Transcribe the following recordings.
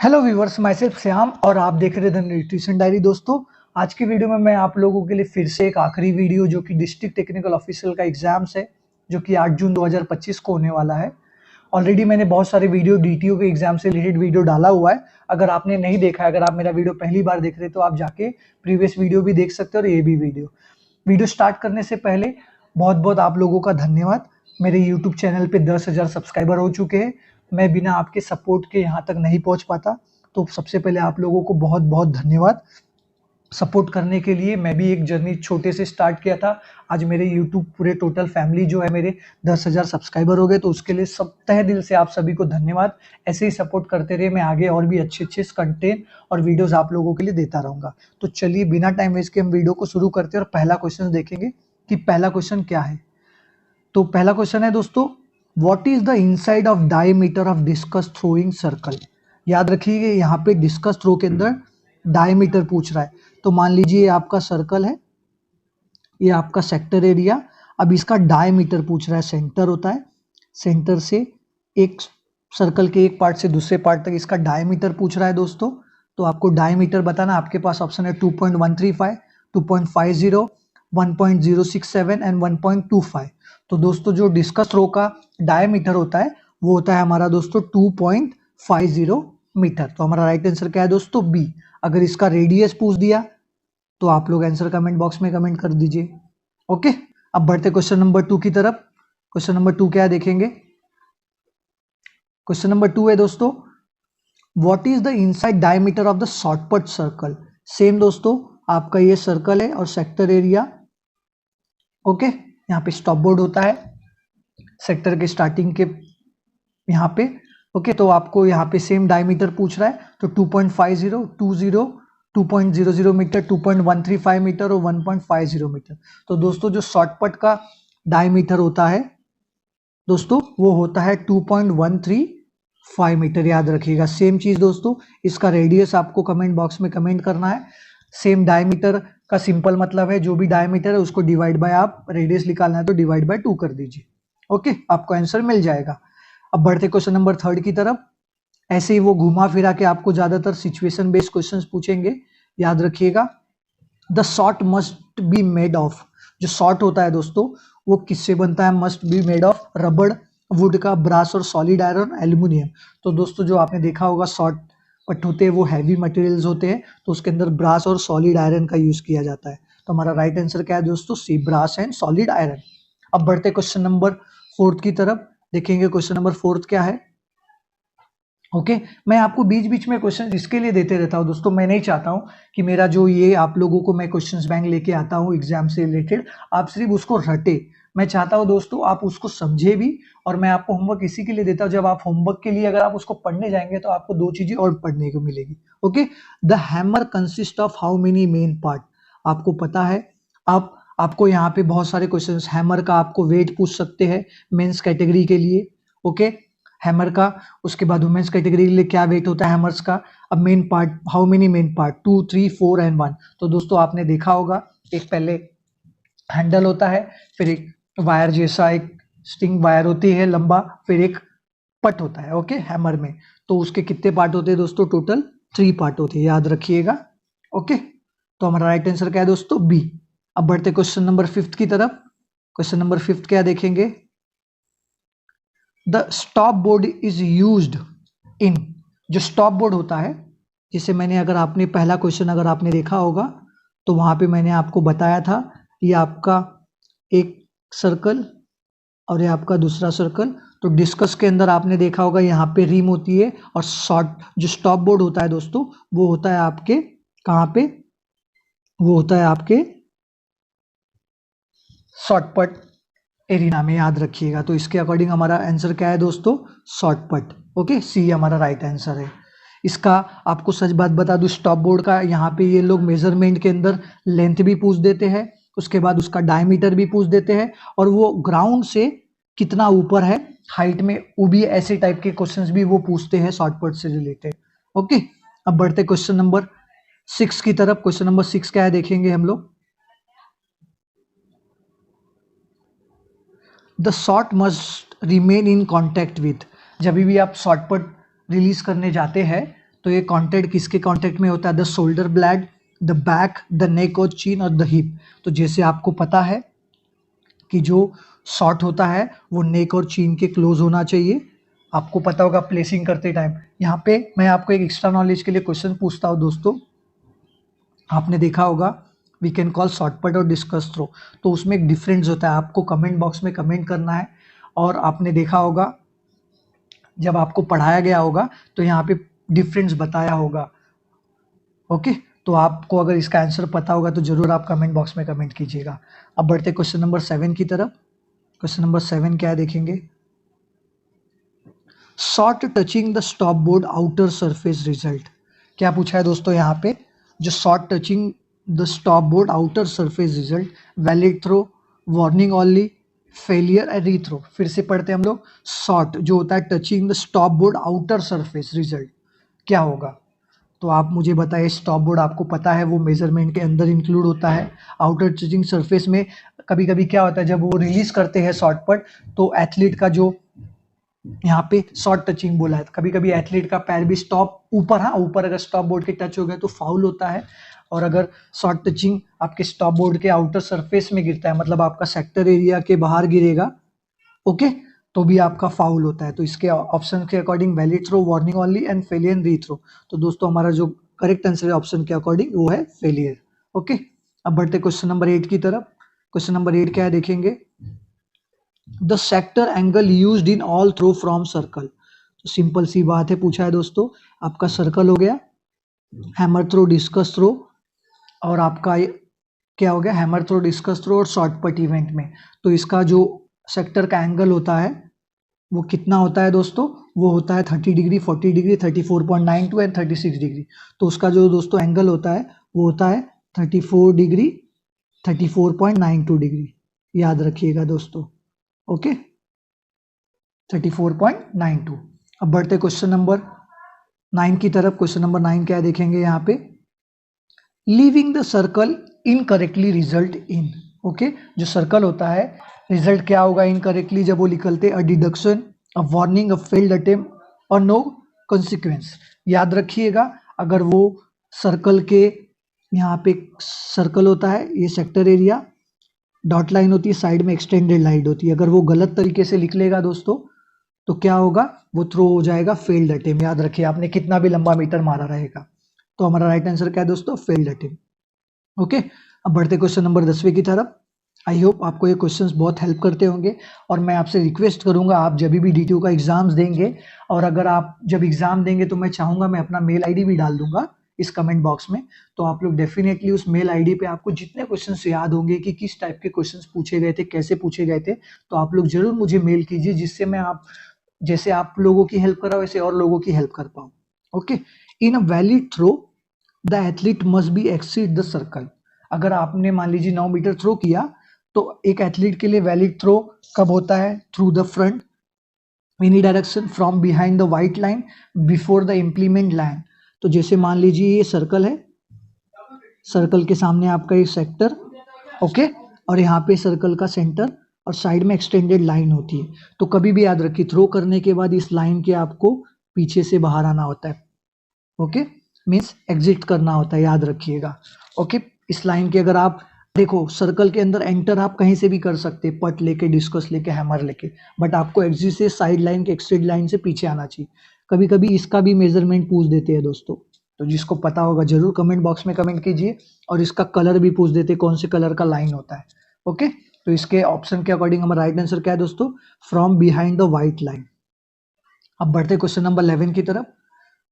Hello viewers, my self Shyam और आप देख रहे थे न्यूट्रिशन डायरी। दोस्तों, आज की वीडियो में मैं आप लोगों के लिए फिर से एक आखिरी वीडियो जो कि डिस्ट्रिक्ट टेक्निकल ऑफिशियल का एग्जाम्स है, जो कि 8 जून 2025 को होने वाला है। ऑलरेडी मैंने बहुत सारे वीडियो डीटीओ के एग्जाम से रिलेटेड वीडियो डाला हुआ है। अगर आपने नहीं देखा है, अगर आप मेरा वीडियो पहली बार देख रहे हैं तो आप जाके प्रीवियस वीडियो भी देख सकते हो और ये भी वीडियो स्टार्ट करने से पहले बहुत बहुत आप लोगों का धन्यवाद। मेरे यूट्यूब चैनल पे 10,000 सब्सक्राइबर हो चुके हैं। मैं बिना आपके सपोर्ट के यहाँ तक नहीं पहुँच पाता, तो सबसे पहले आप लोगों को बहुत बहुत धन्यवाद सपोर्ट करने के लिए। मैं भी एक जर्नी छोटे से स्टार्ट किया था, आज मेरे यूट्यूब पूरे टोटल फैमिली जो है मेरे 10,000 सब्सक्राइबर हो गए, तो उसके लिए सब तहे दिल से आप सभी को धन्यवाद। ऐसे ही सपोर्ट करते रहिए, मैं आगे और भी अच्छे अच्छे कंटेंट और वीडियोस आप लोगों के लिए देता रहूँगा। तो चलिए बिना टाइम वेस्ट के हम वीडियो को शुरू करते हैं और पहला क्वेश्चन देखेंगे कि पहला क्वेश्चन क्या है। तो पहला क्वेश्चन है दोस्तों, what is the inside of diameter of discuss throwing circle. याद रखिए यहाँ पे डिस्कस थ्रो के अंदर डायमीटर पूछ रहा है। तो मान लीजिए ये आपका सर्कल है, ये आपका सेक्टर एरिया। अब इसका डायमीटर पूछ रहा है, सेंटर होता है, सेंटर से एक सर्कल के एक पार्ट से दूसरे पार्ट तक इसका डायमीटर पूछ रहा है दोस्तों। तो आपको डायमीटर बताना, आपके पास ऑप्शन है 2.135, 2.50, 1.067 एंड 1.25। तो दोस्तों जो डिस्कस थ्रो का डायमीटर होता है वो होता है हमारा दोस्तों 2.50 मीटर। तो हमारा राइट आंसर क्या है दोस्तों, बी। अगर इसका रेडियस पूछ दिया तो आप लोग आंसर कमेंट बॉक्स में कमेंट कर दीजिए। ओके, अब बढ़ते क्वेश्चन नंबर 2 की तरफ। क्वेश्चन नंबर 2 क्या है देखेंगे। क्वेश्चन नंबर 2 है दोस्तों, what is the inside diameter of the shortcut circle. Same दोस्तों, आपका ये सर्कल है और सेक्टर एरिया। ओके, यहाँ पे स्टॉप बोर्ड होता है सेक्टर के स्टार्टिंग के यहाँ पे। ओके, तो आपको यहाँ पे सेम डायमीटर पूछ रहा है, तो 2.50, 20, 2.00 मीटर, 2.135 मीटर और 1.50 मीटर। तो दोस्तों जो शॉर्टकट का डायमीटर होता है दोस्तों वो होता है 2.135 मीटर। याद रखिएगा। सेम चीज दोस्तों, इसका रेडियस आपको कमेंट बॉक्स में कमेंट करना है। सेम डायमीटर का सिंपल मतलब है जो भी डायमीटर है उसको डिवाइड बाय, आप रेडियस निकालना है तो डिवाइड बाय 2 कर दीजिए। ओके, आपको आंसर मिल जाएगा। अब बढ़ते क्वेश्चन नंबर 3 की तरफ। ऐसे ही वो घुमा फिरा के आपको ज्यादातर सिचुएशन बेस्ड क्वेश्चंस पूछेंगे, याद रखिएगा। The shot must be made of. जो शॉट होता है दोस्तों वो किससे बनता है, मस्ट बी मेड ऑफ रबड़, वुड का, ब्रास और सॉलिड आयरन, एल्यूमिनियम। तो दोस्तों जो आपने देखा होगा शॉर्ट पट होते हैं वो हैवी मटेरियल्स होते हैं, तो उसके अंदर ब्रास और सॉलिड आयरन का यूज किया जाता है। तो हमारा राइट आंसर क्या है दोस्तों, सी, ब्रास एंड सॉलिड आयरन। अब बढ़ते क्वेश्चन नंबर 4 की तरफ देखेंगे। क्वेश्चन नंबर 4 क्या है। ओके, मैं आपको बीच बीच में क्वेश्चन इसके लिए देते रहता हूँ दोस्तों, मैं नहीं चाहता हूँ कि मेरा जो ये आप लोगों को मैं क्वेश्चंस बैंक लेके आता हूँ एग्जाम से रिलेटेड, आप सिर्फ उसको रटे। मैं चाहता हूँ दोस्तों आप उसको समझे भी, और मैं आपको होमवर्क इसी के लिए देता हूँ, जब आप होमवर्क के लिए अगर आप उसको पढ़ने जाएंगे तो आपको 2 चीजें और पढ़ने को मिलेगी। Okay, the hammer consist of how many main part. आपको पता है, आपको यहाँ पे बहुत सारे क्वेश्चन, हैमर का आपको वेट पूछ सकते हैं मेंस कैटेगरी के लिए। ओके, हैमर का, उसके बाद वुमेन्स कैटेगरी के लिए क्या वेट होता है हैमर्स का। अब main part, how many main part, 2, 3, 4 and 1। तो दोस्तों आपने देखा होगा, एक पहले हैंडल होता है, फिर एक वायर जैसा एक स्टिंग वायर होती है लंबा, फिर एक पट होता है। ओके, हैमर में तो उसके कितने पार्ट होते हैं दोस्तों, टोटल 3 पार्ट होते हैं, याद रखिएगा। ओके, तो हमारा राइट आंसर क्या है दोस्तों, बी। अब बढ़ते क्वेश्चन नंबर 5 की तरफ। क्वेश्चन नंबर 5 क्या देखेंगे। The stop board is used in. जो स्टॉप बोर्ड होता है, जिसे मैंने, अगर आपने पहला क्वेश्चन अगर आपने देखा होगा तो वहां पे मैंने आपको बताया था, ये आपका एक सर्कल और ये आपका दूसरा सर्कल। तो डिस्कस के अंदर आपने देखा होगा यहाँ पे रिम होती है, और शॉर्ट जो स्टॉप बोर्ड होता है दोस्तों वो होता है आपके कहाँ पे, वो होता है आपके शॉर्टपट एरिना में, याद रखिएगा। तो इसके अकॉर्डिंग हमारा आंसर क्या है दोस्तों, शॉर्टपट। ओके, सी हमारा राइट आंसर है। इसका आपको सच बात बता दूं, स्टॉप बोर्ड का यहाँ पे ये लोग मेजरमेंट के अंदर लेंथ भी पूछ देते हैं, उसके बाद उसका डायमीटर भी पूछ देते हैं, और वो ग्राउंड से कितना ऊपर है हाइट में, वो भी ऐसे टाइप के क्वेश्चंस भी वो पूछते हैं शॉर्टपट से रिलेटेड। ओके, अब बढ़ते क्वेश्चन नंबर 6 की तरफ। क्वेश्चन नंबर 6 क्या है देखेंगे हम लोग। The shot must remain in contact with. जब भी आप शॉर्टपट रिलीज करने जाते हैं तो ये कॉन्टैक्ट किसके कॉन्टैक्ट में होता है? The shoulder blade, the back, the neck और चीन और द हिप। तो जैसे आपको पता है कि जो शॉट होता है वो नेक और चीन के क्लोज होना चाहिए, आपको पता होगा प्लेसिंग करते टाइम। यहाँ पे मैं आपको एक एक्स्ट्रा नॉलेज के लिए क्वेश्चन पूछता हूँ दोस्तों, आपने देखा होगा वी कैन कॉल शॉर्टपट और डिस्कस थ्रो, तो उसमें एक डिफरेंस होता है, आपको कमेंट बॉक्स में कमेंट करना है। और आपने देखा होगा जब आपको पढ़ाया गया होगा तो यहाँ पे डिफरेंस बताया होगा। ओके, तो आपको अगर इसका आंसर पता होगा तो जरूर आप कमेंट बॉक्स में कमेंट कीजिएगा। अब बढ़ते क्वेश्चन नंबर 7 की तरफ। क्वेश्चन नंबर 7 क्या है देखेंगे। Shot touching the stop board outer surface result. क्या पूछा है दोस्तों यहाँ पे? जो shot touching the stop board outer surface result, valid throw, warning only, failure and rethrow. फिर से पढ़ते हैं हम लोग। शॉट जो होता है touching the stop board outer surface result क्या होगा? तो आप मुझे बताइए। स्टॉप बोर्ड आपको पता है वो मेजरमेंट के अंदर इंक्लूड होता है। आउटर टचिंग सरफेस में कभी कभी क्या होता है जब वो रिलीज करते हैं शॉट पट, तो एथलीट का जो यहाँ पे शॉर्ट टचिंग बोला है, कभी कभी एथलीट का पैर भी स्टॉप ऊपर, हाँ ऊपर अगर स्टॉप बोर्ड के टच हो गए तो फाउल होता है। और अगर शॉर्ट टचिंग आपके स्टॉप बोर्ड के आउटर सरफेस में गिरता है, मतलब आपका सेक्टर एरिया के बाहर गिरेगा, ओके, तो भी आपका फाउल होता है। तो इसके ऑप्शन के according valid throw, warning only and failure rethrow. तो दोस्तों हमारा जो करेक्ट आंसर है ऑप्शन के अकॉर्डिंग वो है फेलियर। ओके, अब बढ़ते क्वेश्चन नंबर 8 की तरफ। क्वेश्चन नंबर 8 क्या है देखेंगे। The sector angle used in all throw from circle. तो सिंपल सी बात है, पूछा है दोस्तों, आपका सर्कल हो गया, हैमर थ्रो, डिस्कस थ्रो, और आपका क्या हो गया, हैमर थ्रो, डिस्कस थ्रो और शॉर्ट पट इवेंट में। तो इसका जो सेक्टर का एंगल होता है वो कितना होता है दोस्तों? वो होता है 30 डिग्री, 40 डिग्री, 34.92 एंड 36 डिग्री। तो उसका जो दोस्तों एंगल होता है वो होता है 34 डिग्री, 34.92 डिग्री, याद रखिएगा दोस्तों। ओके, 34.92। अब बढ़ते क्वेश्चन नंबर 9 की तरफ। क्वेश्चन नंबर 9 क्या देखेंगे यहाँ पे। Leaving the circle incorrectly result in. Okay, जो सर्कल होता है रिजल्ट क्या होगा इनकरेक्टली जब वो निकलते? A deduction, a warning, a failed attempt और नो कंसिक्वेंस। याद रखिएगा, अगर वो सर्कल के यहाँ पे सर्कल होता है, ये सेक्टर एरिया, डॉट लाइन होती है, साइड में एक्सटेंडेड लाइन होती है, अगर वो गलत तरीके से निकलेगा दोस्तों तो क्या होगा? वो थ्रो हो जाएगा, फेल्ड अटेम्प्ट। याद रखिए, आपने कितना भी लंबा मीटर मारा रहेगा। तो हमारा राइट आंसर क्या है दोस्तों? Failed attempt. ओके, अब बढ़ते क्वेश्चन नंबर 10वें की तरफ। आई होप आपको ये क्वेश्चंस बहुत हेल्प करते होंगे, और मैं आपसे रिक्वेस्ट करूंगा आप जब भी DTO का एग्जाम्स देंगे, और अगर आप जब एग्जाम देंगे तो मैं चाहूंगा मैं अपना मेल आईडी भी डाल दूंगा इस कमेंट बॉक्स में। तो आप लोग डेफिनेटली उस मेल आईडी पे आपको जितने क्वेश्चंस याद होंगे कि किस टाइप के क्वेश्चंस पूछे गए थे, कैसे पूछे गए थे, तो आप लोग जरूर मुझे मेल कीजिए, जिससे मैं आप जैसे आप लोगों की हेल्प कर रहा हूँ वैसे और लोगों की हेल्प कर पाऊँ। Okay, in a valid throw the athlete must be exceed the circle. अगर आपने मान लीजिए 9 मीटर थ्रो किया, तो एक एथलीट के लिए वैलिड थ्रो कब होता है? Through the front, any direction, from behind the white line, before the implement line. तो जैसे मान लीजिए ये सर्कल है, सर्कल के सामने आपका ये सेक्टर, ओके, और यहाँ पे सर्कल का सेंटर और साइड में एक्सटेंडेड लाइन होती है। तो कभी भी याद रखिए, थ्रो करने के बाद इस लाइन के आपको पीछे से बाहर आना होता है। ओके, मीन्स एग्जिट करना होता है, याद रखिएगा। ओके, इस लाइन के अगर आप देखो, सर्कल के अंदर एंटर आप कहीं से भी कर सकते हैं, पट लेके, डिस्कस लेके, हैमर लेके, बट आपको एग्जिट से साइड लाइन के एक्सटेंड लाइन से पीछे आना चाहिए। कभी कभी इसका भी मेजरमेंट पूछ देते हैं दोस्तों, तो जिसको पता होगा जरूर कमेंट बॉक्स में कमेंट कीजिए। और इसका कलर भी पूछ देते हैं, कौन से कलर का लाइन होता है। ओके, तो इसके ऑप्शन के अकॉर्डिंग हमारा राइट आंसर क्या है दोस्तों? From behind the white line. अब बढ़ते क्वेश्चन नंबर 11 की तरफ।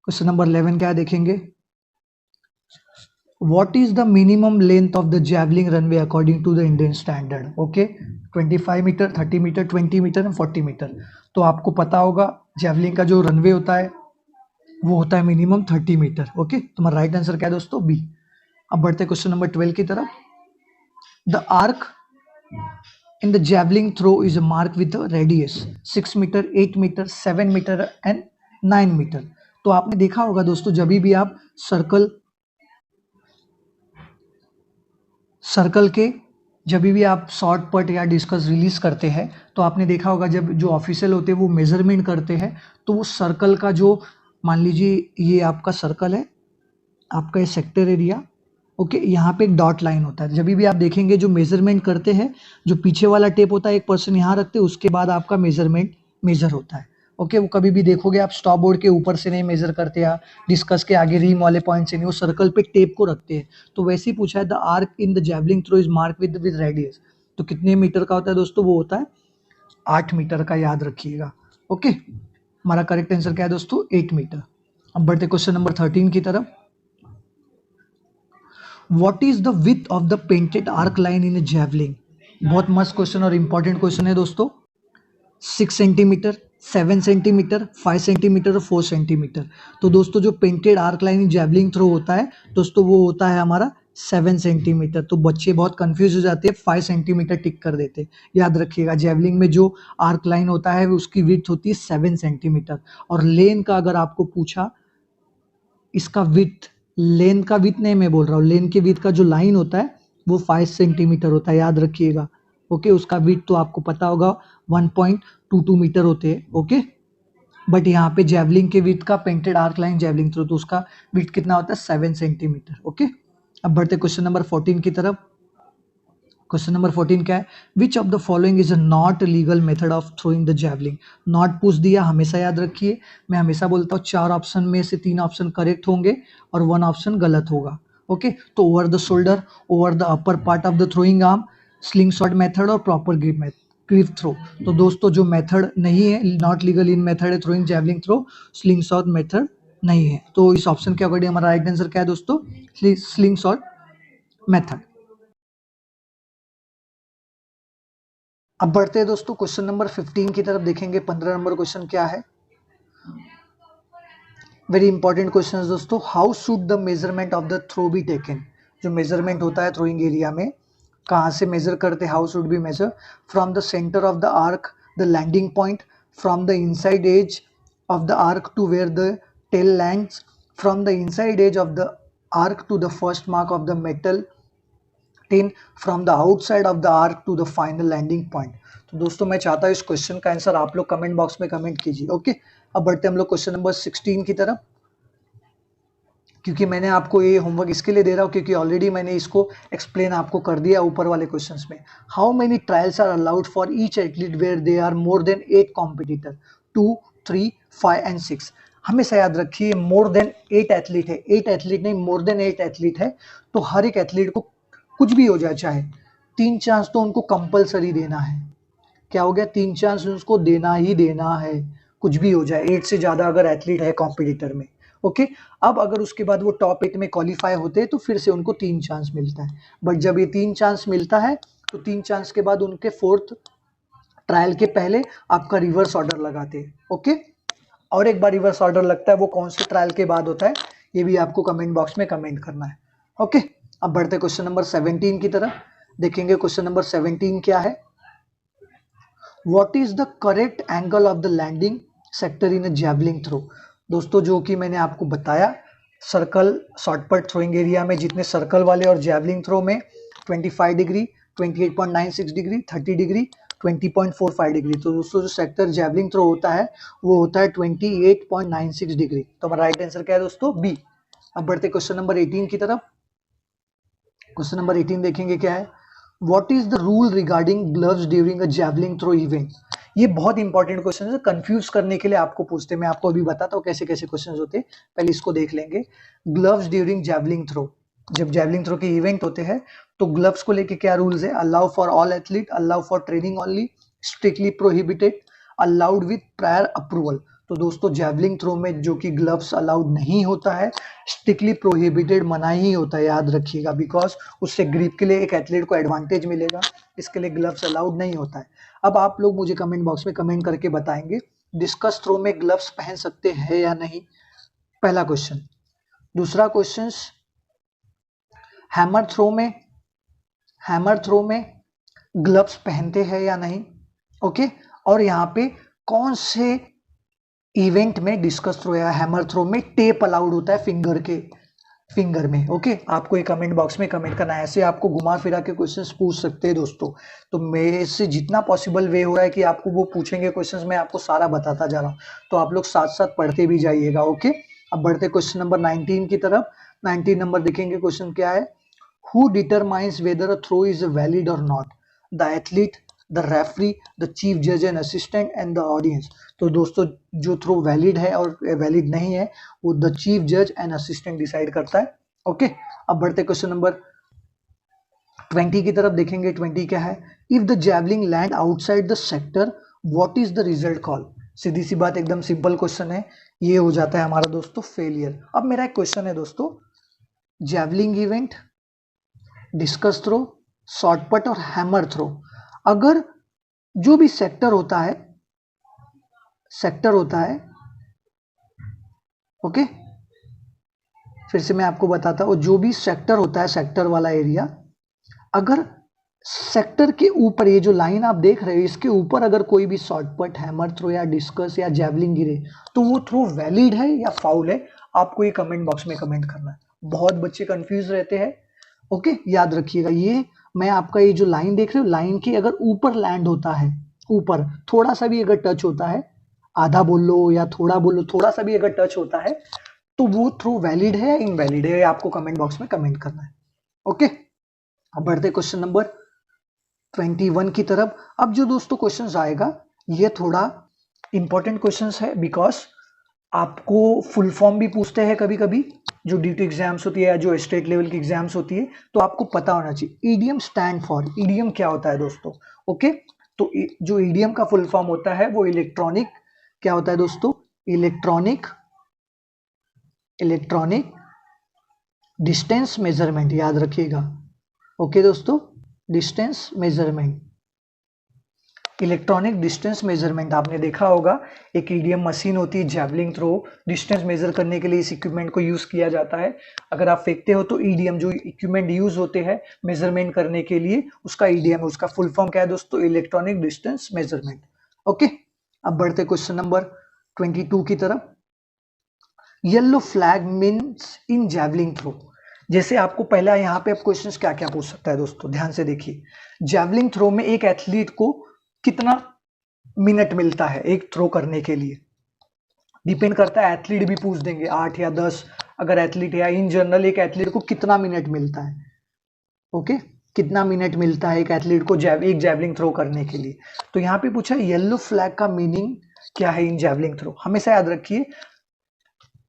क्वेश्चन नंबर 11 क्या देखेंगे। What is the minimum length of the javelin runway according to the Indian standard? Okay, 25 metre, 30 metre, 20 metre और 40 मीटर। तो आपको पता होगा जेवलिन का जो रनवे होता है वो होता है मिनिमम 30 मीटर। ओके, तुम्हारा राइट आंसर क्या है दोस्तों? बी। अब बढ़ते क्वेश्चन नंबर 12 की तरफ। The arc in the javelin throw is a mark with a radius 6 metre, 8 metre, 7 metre and 9 metre. तो आपने देखा होगा दोस्तों, जब भी आप सर्कल के जब भी आप शॉर्ट पट या डिस्कस रिलीज करते हैं, तो आपने देखा होगा जब जो ऑफिशियल होते हैं वो मेजरमेंट करते हैं, तो वो सर्कल का जो मान लीजिए ये आपका सर्कल है, आपका ये सेक्टर एरिया, ओके। यहाँ पे एक डॉट लाइन होता है, जब भी आप देखेंगे जो मेजरमेंट करते हैं, जो पीछे वाला टेप होता है एक पर्सन यहाँ रखते हैं, उसके बाद आपका मेजरमेंट मेजर होता है, ओके। वो कभी भी देखोगे आप स्टॉप बोर्ड के ऊपर से नहीं मेजर करते, या डिस्कस के आगे रिम वाले पॉइंट से नहीं, वो सर्कल पे टेप को रखते हैं। तो वैसे ही पूछा है, the arc in the javelin throw is mark with radius, तो कितने मीटर का होता है दोस्तों, वो होता है 8 मीटर का, याद रखिएगा, ओके। हमारा करेक्ट आंसर क्या है दोस्तों, 8 मीटर। अब बढ़ते क्वेश्चन नंबर 13 की तरफ। What is the width of the painted arc line in javelin? बहुत मस्त क्वेश्चन और इंपॉर्टेंट क्वेश्चन है दोस्तों। 6 सेंटीमीटर, 7 सेंटीमीटर, 5 सेंटीमीटर और 4 सेंटीमीटर। तो दोस्तों जो painted arc line in javelin throw होता है दोस्तों, वो होता है हमारा 7 सेंटीमीटर। तो बच्चे बहुत कंफ्यूज हो जाते हैं, 5 सेंटीमीटर टिक कर देते हैं। याद रखिएगा, जैवलिंग में जो आर्क लाइन होता है उसकी विड्थ होती है 7 सेंटीमीटर। और लेन का अगर आपको पूछा, इसका विड्थ, लेन का विड्थ नहीं मैं बोल रहा हूँ, लेन के विड्थ का जो लाइन होता है वो 5 सेंटीमीटर होता है, याद रखिएगा, ओके। उसका विड्थ तो आपको पता होगा 1.22 मीटर होते हैं, ओके। बट यहाँ पे जैवलिंग के विड्थ का, painted arc line javelin throw, तो उसका विड्थ कितना होता है 7 सेंटीमीटर, ओके। अब बढ़ते क्वेश्चन नंबर 14 की तरफ। क्वेश्चन नंबर 14 क्या है, which of the following is a not legal method of throwing the javelin? Not पूछ दिया, हमेशा याद रखिए, मैं हमेशा बोलता हूँ 4 ऑप्शन में से 3 ऑप्शन करेक्ट होंगे और 1 ऑप्शन गलत होगा, ओके। तो over the shoulder, over the upper part of the throwing arm, sling shot method और प्रॉपर ग्रिप थ्रो। तो दोस्तों जो मेथड नहीं है, नॉट लीगल इन मेथड है throwing javelin throw, sling shot method नहीं है। तो इस ऑप्शन के अकॉर्डिंग हमारा राइट आंसर क्या है दोस्तों, स्लिंग शॉट मेथड। अब बढ़ते हैं दोस्तों क्वेश्चन नंबर 15 की तरफ, देखेंगे 15 नंबर क्वेश्चन क्या है। वेरी इंपॉर्टेंट क्वेश्चन है दोस्तों, how should the measurement of the throw be taken? जो मेजरमेंट होता है थ्रोइंग एरिया में, कहाँ से मेजर करते हैं, how should be measure? From the centre of the arc, the landing point, from the inside edge of the arc to where the tail lands, from the inside edge of the arc to the first mark of the metal tin, from the outside of the arc to the final landing point. तो दोस्तों मैं चाहता हूँ इस question का answer आप लोग comment box में कमेंट कीजिए, ओके। अब बढ़ते हम लोग क्वेश्चन नंबर 16 की तरफ, क्योंकि मैंने आपको ये होमवर्क इसके लिए दे रहा हूँ क्योंकि ऑलरेडी मैंने इसको एक्सप्लेन आपको कर दिया ऊपर वाले क्वेश्चंस में। How many trials are allowed for each athlete where they are more than 8 competitor? 2, 3, 5 and 6। हमेशा याद रखिए मोर देन 8 एथलीट है, 8 एथलीट नहीं, मोर देन 8 एथलीट है। तो हर एक एथलीट को कुछ भी हो जाए, चाहे 3 चांस तो उनको कंपलसरी देना है। क्या हो गया, 3 चांस उसको देना ही देना है, कुछ भी हो जाए, 8 से ज्यादा अगर एथलीट है कॉम्पिटिटर में, ओके। अब अगर उसके बाद वो टॉप 8 में क्वालिफाई होते हैं तो फिर से उनको 3 चांस मिलता है। बट जब ये 3 चांस मिलता है तो 3 चांस के बाद उनके 4th ट्रायल के पहले आपका रिवर्स ऑर्डर लगाते हैं, ओके। और एक बार रिवर्स ऑर्डर लगता है, वो कौन से ट्रायल के बाद होता है ये भी आपको कमेंट बॉक्स में कमेंट करना है, ओके। अब बढ़ते क्वेश्चन नंबर 17 की तरफ, देखेंगे क्वेश्चन नंबर 17 क्या है। What is the correct angle of the landing sector in a javelin throw? दोस्तों जो कि मैंने आपको बताया, सर्कल शॉर्टपट थ्रोइंग एरिया में जितने सर्कल वाले और जैवलिंग थ्रो में 25 डिग्री, 28.96 डिग्री, 30 डिग्री, 20.45 डिग्री। तो दोस्तों जो सेक्टर जैवलिंग थ्रो होता है वो होता है 28.96 डिग्री। तो हमारा राइट आंसर क्या है दोस्तों, बी। अब बढ़ते क्वेश्चन नंबर 18 की तरफ। क्वेश्चन नंबर 18 देखेंगे क्या है, what is the rule regarding gloves during a javelin throw event? ये बहुत इंपॉर्टेंट क्वेश्चन है, कंफ्यूज करने के लिए आपको पूछते हैं। मैं आपको अभी बताता हूँ कैसे कैसे क्वेश्चन होते हैं, पहले इसको देख लेंगे। ग्लव्स ड्यूरिंग जैवलिंग थ्रो, जब जैवलिंग थ्रो के इवेंट होते हैं तो ग्लव्स को लेके क्या रूल्स है, allow for all athlete, allow for training only, strictly prohibited, allowed with prior approval. तो दोस्तों जैवलिंग थ्रो में जो कि ग्लव्स अलाउड नहीं होता है, स्ट्रिक्टली प्रोहिबिटेड, मना ही होता है, याद रखिएगा, बिकॉज उससे ग्रिप के लिए एक एथलीट को एडवांटेज मिलेगा, इसके लिए ग्लव्स अलाउड नहीं होता है। अब आप लोग मुझे कमेंट बॉक्स में कमेंट करके बताएंगे, डिस्कस थ्रो में ग्लव्स पहन सकते हैं या नहीं, पहला क्वेश्चन। दूसरा क्वेश्चन, हैमर थ्रो में ग्लव्स पहनते हैं या नहीं, ओके। और यहाँ पे कौन से इवेंट में डिस्कस थ्रो या हैमर थ्रो में टेप अलाउड होता है फिंगर के, फिंगर में। ओके, आपको ये कमेंट बॉक्स में कमेंट करना है। ऐसे आपको घुमा फिरा के क्वेश्चंस पूछ सकते हैं दोस्तों। तो मेरे से जितना पॉसिबल वे हो रहा है कि आपको वो पूछेंगे क्वेश्चंस, मैं आपको सारा बताता जा रहा हूँ, तो आप लोग साथ साथ पढ़ते भी जाइएगा। ओके, अब बढ़ते क्वेश्चन नंबर 19 की तरफ। 19 नंबर देखेंगे, क्वेश्चन क्या है? Who determines whether a throw is valid और not? The athlete, the referee, the chief जज and assistant and the audience. तो दोस्तों जो थ्रो वैलिड है और वैलिड नहीं है वो द चीफ जज एंड असिस्टेंट डिसाइड करता है। ओके, अब बढ़ते क्वेश्चन नंबर 20 की तरफ देखेंगे। 20 क्या है? If the javelin land outside the sector, what is the result call? सीधी सी बात, एकदम सिंपल क्वेश्चन है, ये हो जाता है हमारा दोस्तों फेलियर। अब मेरा एक क्वेश्चन है दोस्तों, जैवलिंग इवेंट, डिस्कस थ्रो, शॉर्टपट और हैमर थ्रो, अगर जो भी सेक्टर होता है, ओके, फिर से मैं आपको बताता हूं, जो भी सेक्टर होता है, सेक्टर वाला एरिया, अगर सेक्टर के ऊपर, ये जो लाइन आप देख रहे हो, इसके ऊपर अगर कोई भी शॉर्टपट, हैमर थ्रो या डिस्कस या जैवलिंग गिरे, तो वो थ्रो वैलिड है या फाउल है? आपको ये कमेंट बॉक्स में कमेंट करना है। बहुत बच्चे कंफ्यूज रहते हैं। ओके, याद रखिएगा, ये मैं आपका ये जो लाइन देख रहे हो, लाइन के अगर ऊपर लैंड होता है, ऊपर थोड़ा सा भी अगर टच होता है, आधा बोल लो या थोड़ा बोल लो, थोड़ा सा भी अगर टच होता है, तो वो थ्रो वैलिड है या इनवैलिड है, आपको कमेंट बॉक्स में कमेंट करना है। ओके, अब बढ़ते क्वेश्चन नंबर 21 की तरफ। अब जो दोस्तों क्वेश्चंस आएगा, ये थोड़ा इंपॉर्टेंट क्वेश्चंस है, बिकॉज आपको फुल फॉर्म भी पूछते हैं कभी कभी, जो ड्यूटी एग्जाम्स होती है या जो स्टेट लेवल की एग्जाम्स होती है, तो आपको पता होना चाहिए। ईडीएम स्टैंड फॉर, ईडीएम क्या होता है दोस्तों? ओके, तो जो ईडीएम का फुल फॉर्म होता है वो इलेक्ट्रॉनिक, क्या होता है दोस्तों? इलेक्ट्रॉनिक डिस्टेंस मेजरमेंट, याद रखिएगा। ओके दोस्तों, distance measurement, electronic distance measurement. आपने देखा होगा एक ईडीएम मशीन होती है, जैवलिंग थ्रो, डिस्टेंस मेजर करने के लिए इस इक्विपमेंट को यूज किया जाता है। अगर आप फेंकते हो तो ईडीएम, जो इक्विपमेंट यूज होते हैं मेजरमेंट करने के लिए, उसका ईडीएम है, उसका फुल फॉर्म क्या है दोस्तों? Electronic distance measurement. ओके, अब बढ़ते क्वेश्चन नंबर 22 की तरफ। Yellow flag means in javelin throw, जैसे आपको पहला यहाँ पे अब क्वेश्चंस क्या क्या पूछ सकता है दोस्तों, ध्यान से देखिए। जैवलिंग थ्रो में एक एथलीट को कितना मिनट मिलता है एक थ्रो करने के लिए? डिपेंड करता है, एथलीट भी पूछ देंगे 8 या 10, अगर एथलीट है, या इन जनरल एक एथलीट को कितना मिनट मिलता है? ओके, कितना मिनट मिलता है एक एथलीट को एक जैवलिंग थ्रो करने के लिए? तो यहाँ पे पूछा येलो फ्लैग का मीनिंग क्या है इन जैवलिंग थ्रो। हमेशा याद रखिए,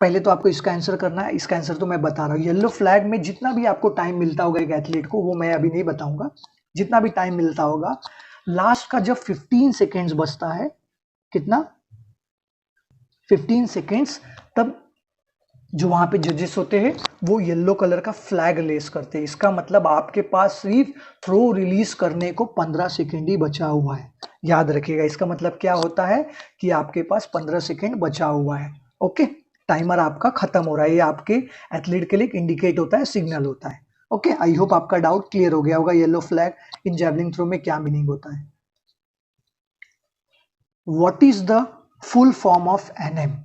पहले तो आपको इसका आंसर करना है, इसका आंसर तो मैं बता रहा हूँ। येलो फ्लैग में जितना भी आपको टाइम मिलता होगा एक एथलीट को, वो मैं अभी नहीं बताऊंगा, जितना भी टाइम मिलता होगा, लास्ट का जब 15 सेकेंड्स बचता है, कितना? 15 सेकेंड्स, तब जो वहां पे जजेस होते हैं वो येलो कलर का फ्लैग लेस करते हैं। इसका मतलब आपके पास सिर्फ थ्रो रिलीज करने को 15 सेकेंड ही बचा हुआ है। याद रखिएगा, इसका मतलब क्या होता है कि आपके पास 15 सेकेंड बचा हुआ है। ओके, टाइमर आपका खत्म हो रहा है, ये आपके एथलीट के लिए इंडिकेट होता है, सिग्नल होता है। ओके, आई होप आपका डाउट क्लियर हो गया होगा, yellow flag in javelin throw में क्या मीनिंग होता है। What is the full form of NM?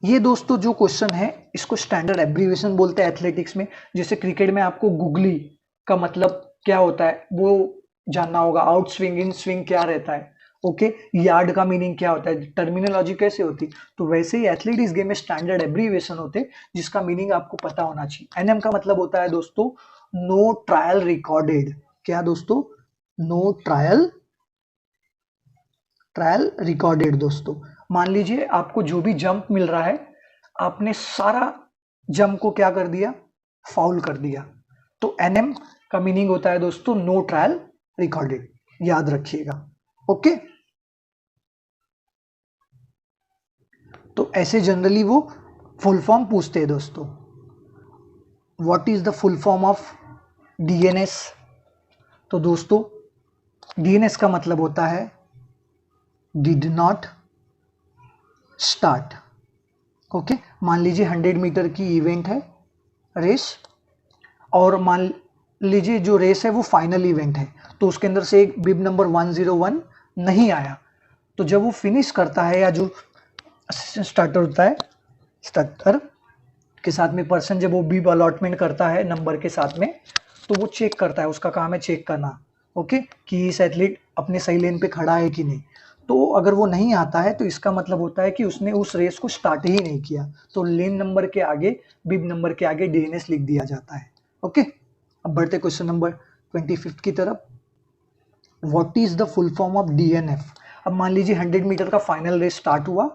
ये दोस्तों जो क्वेश्चन है, इसको स्टैंडर्ड एब्रीविएशन बोलते हैं एथलेटिक्स में। जैसे क्रिकेट में आपको गुगली का मतलब क्या होता है वो जानना होगा, आउट स्विंग, इन स्विंग क्या रहता है, ओके, यार्ड का मीनिंग क्या होता है, टर्मिनोलॉजी कैसे होती, तो वैसे ही एथलीट इस गेम में स्टैंडर्ड एब्रीविएशन होते जिसका मीनिंग आपको पता होना चाहिए। एनएम का मतलब होता है दोस्तों नो ट्रायल रिकॉर्डेड। क्या दोस्तों? No trial recorded. दोस्तों मान लीजिए आपको जो भी जंप मिल रहा है, आपने सारा जंप को क्या कर दिया? फाउल कर दिया, तो एनएम का मीनिंग होता है दोस्तों नो ट्रायल रिकॉर्डेड, याद रखिएगा। ओके, तो ऐसे जनरली वो फुल फॉर्म पूछते हैं दोस्तों। What is the full form of DNS? तो दोस्तों डीएनएस का मतलब होता है डिड नॉट स्टार्ट। ओके, मान लीजिए 100 मीटर की इवेंट है, रेस, और मान लीजिए जो रेस है वो फाइनल इवेंट है, तो उसके अंदर से एक बिब नंबर 101 नहीं आया, तो जब वो फिनिश करता है, या जो असिस्टेंट स्टार्टर होता है, स्टार्टर के साथ में पर्सन जब वो बीब अलॉटमेंट करता है नंबर के साथ में, तो वो चेक करता है, उसका काम है चेक करना, ओके, कि इस एथलीट अपने सही लेन पे खड़ा है कि नहीं। तो अगर वो नहीं आता है तो इसका मतलब होता है कि उसने उस रेस को स्टार्ट ही नहीं किया, तो लेन नंबर के आगे, बिब नंबर के आगे डीएनएस लिख दिया जाता है। ओके, अब बढ़ते क्वेश्चन नंबर 25 की तरफ। What is the full form of DNF? अब मान लीजिए 100 मीटर का फाइनल रेस स्टार्ट हुआ,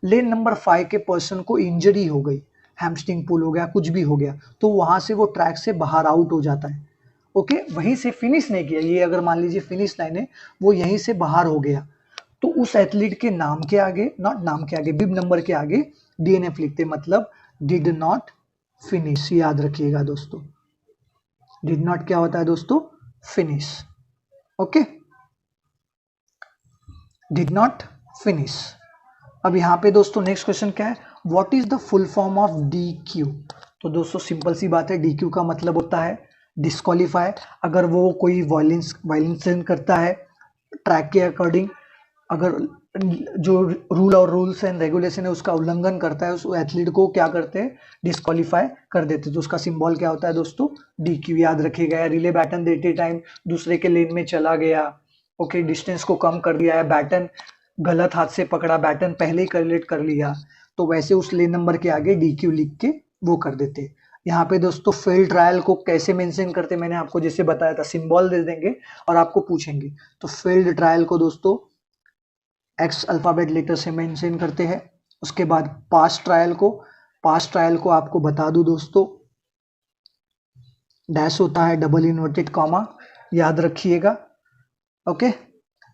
लेन नंबर 5 के पर्सन को इंजरी हो गई, हैमस्ट्रिंग पुल हो गया, कुछ भी हो गया, तो वहां से वो ट्रैक से बाहर आउट हो जाता है। ओके, वहीं से फिनिश नहीं किया, ये अगर मान लीजिए फिनिश लाइन है, वो यहीं से बाहर हो गया, तो उस एथलीट के नाम के आगे, नॉट नाम के आगे, बिब नंबर के आगे डीएनएफ लिखते, मतलब डिड नॉट फिनिश। याद रखिएगा दोस्तों, डिड नॉट क्या होता है दोस्तों? Finish. Okay, did not finish. अब यहाँ पे दोस्तों नेक्स्ट क्वेश्चन क्या है? What is the full form of D Q? तो दोस्तों सिंपल सी बात है, डी क्यू का मतलब होता है डिस्क्वालीफाई। अगर वो कोई वायलेंस करता है ट्रैक के अकॉर्डिंग, अगर जो रूल्स एंड रेगुलेशन है उसका उल्लंघन करता है, उस एथलीट को क्या करते हैं? डिस्क्वालीफाई कर देते हैं। तो उसका सिंबल क्या होता है दोस्तों? D Q. याद रखिएगा। रिले बैटन देते टाइम दूसरे के लेन में चला गया, ओके, डिस्टेंस को कम कर दिया है, बैटन गलत हाथ से पकड़ा, बैटन पहले ही कैलकुलेट कर लिया, तो वैसे उस लेन नंबर के आगे डी क्यू लिख के वो कर देते। यहाँ पे दोस्तों फेल्ड ट्रायल को कैसे मेंशन करते, मैंने आपको जैसे बताया था, सिंबल दे देंगे और आपको पूछेंगे। तो फेल्ड ट्रायल को दोस्तों एक्स अल्फाबेट लेटर से मेंशन करते हैं। उसके बाद पास ट्रायल को आपको बता दूं दोस्तों, डैश होता है, डबल इन्वर्टेड कॉमा, याद रखिएगा। ओके,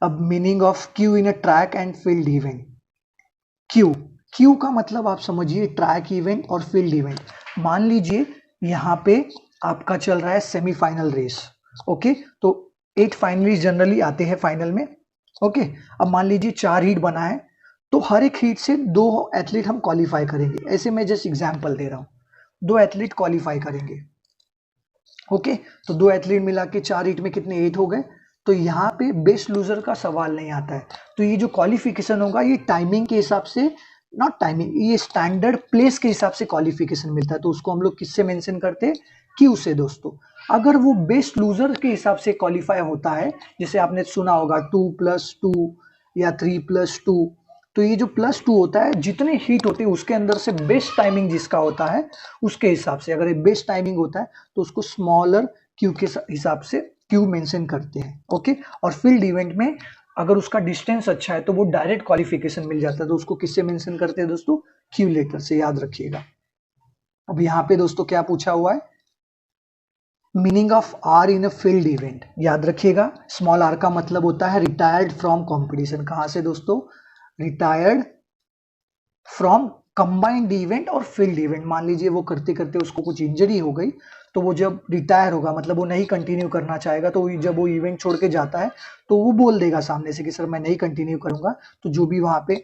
अब meaning of Q in a track and field event. Q का मतलब आप समझिए ट्रैक इवेंट और फील्ड इवेंट। मान लीजिए यहाँ पे आपका चल रहा है सेमीफाइनल रेस, ओके, तो 8 फाइनलिस्ट जनरली आते हैं फाइनल में, ओके। अब मान लीजिए 4 हीट बना है, तो हर एक हीट से 2 एथलीट हम क्वालिफाई करेंगे। ऐसे मैं जस्ट एग्जांपल दे रहा हूँ, 2 एथलीट क्वालिफाई करेंगे, ओके। तो 2 एथलीट मिला के 4 हीट में कितने? 8 हो गए। तो यहाँ पे बेस्ट लूजर का सवाल नहीं आता है। तो ये जो क्वालिफिकेशन होगा ये टाइमिंग के हिसाब से, नॉट टाइमिंग, ये स्टैंडर्ड प्लेस के हिसाब से क्वालिफिकेशन मिलता है। तो उसको हम लोग किससे मेंशन करते हैं? क्यू से दोस्तों। अगर वो बेस्ट लूजर के हिसाब से क्वालिफाई होता है, जैसे आपने सुना होगा 2+2 या 3+2, तो ये जो +2 होता है, जितने हीट होते हैं उसके अंदर से बेस्ट टाइमिंग जिसका होता है उसके हिसाब से, अगर ये बेस्ट टाइमिंग होता है तो उसको स्मॉलर क्यू के हिसाब से क्यू मेंशन करते हैं, ओके। और फील्ड इवेंट में अगर उसका डिस्टेंस अच्छा है तो वो डायरेक्ट क्वालिफिकेशन मिल जाता है, तो उसको किससे मेंशन करते हैं दोस्तों? क्यू लेटर से, याद रखिएगा। अब यहाँ पे दोस्तों क्या पूछा हुआ है? Meaning of R in a field event. याद रखिएगा, स्मॉल आर का मतलब होता है रिटायर्ड फ्रॉम कॉम्पिटिशन। कहां से दोस्तों? रिटायर्ड फ्रॉम कंबाइंड इवेंट और फील्ड इवेंट। मान लीजिए वो करते करते उसको कुछ इंजरी हो गई, तो वो जब रिटायर होगा, मतलब वो नहीं कंटिन्यू करना चाहेगा, तो जब वो इवेंट छोड़ के जाता है तो वो बोल देगा सामने से कि सर मैं नहीं कंटिन्यू करूंगा। तो जो भी वहां पे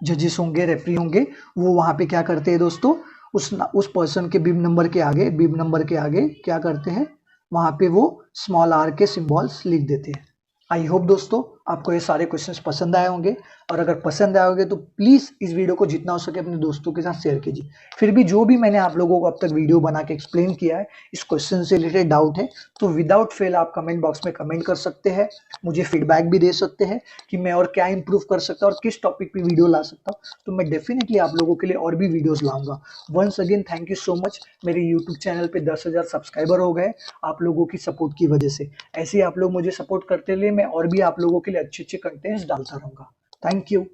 जजेस होंगे, रेफरी होंगे, वो वहां पे क्या करते हैं दोस्तों? उस पर्सन के बिब नंबर के आगे क्या करते हैं? वहां पे वो स्मॉल आर के सिंबल्स लिख देते हैं। आई होप दोस्तों आपको ये सारे क्वेश्चंस पसंद आए होंगे, और अगर पसंद आए होंगे तो प्लीज इस वीडियो को जितना हो सके अपने दोस्तों के साथ शेयर कीजिए। फिर भी जो भी मैंने आप लोगों को अब तक वीडियो बना के एक्सप्लेन किया है, इस क्वेश्चन से रिलेटेड डाउट है तो विदाउट फेल आप कमेंट बॉक्स में कमेंट कर सकते हैं, मुझे फीडबैक भी दे सकते हैं कि मैं और क्या इंप्रूव कर सकता हूँ और किस टॉपिक पे वीडियो ला सकता हूँ। तो मैं डेफिनेटली आप लोगों के लिए और भी वीडियोस लाऊंगा। Once again thank you so much. मेरे यूट्यूब चैनल पे 10,000 सब्सक्राइबर हो गए आप लोगों की सपोर्ट की वजह से। ऐसे ही आप लोग मुझे सपोर्ट करते रहिए, मैं और भी आप लोगों के लिए अच्छे अच्छे कंटेंट्स डालता रहूंगा। Thank you.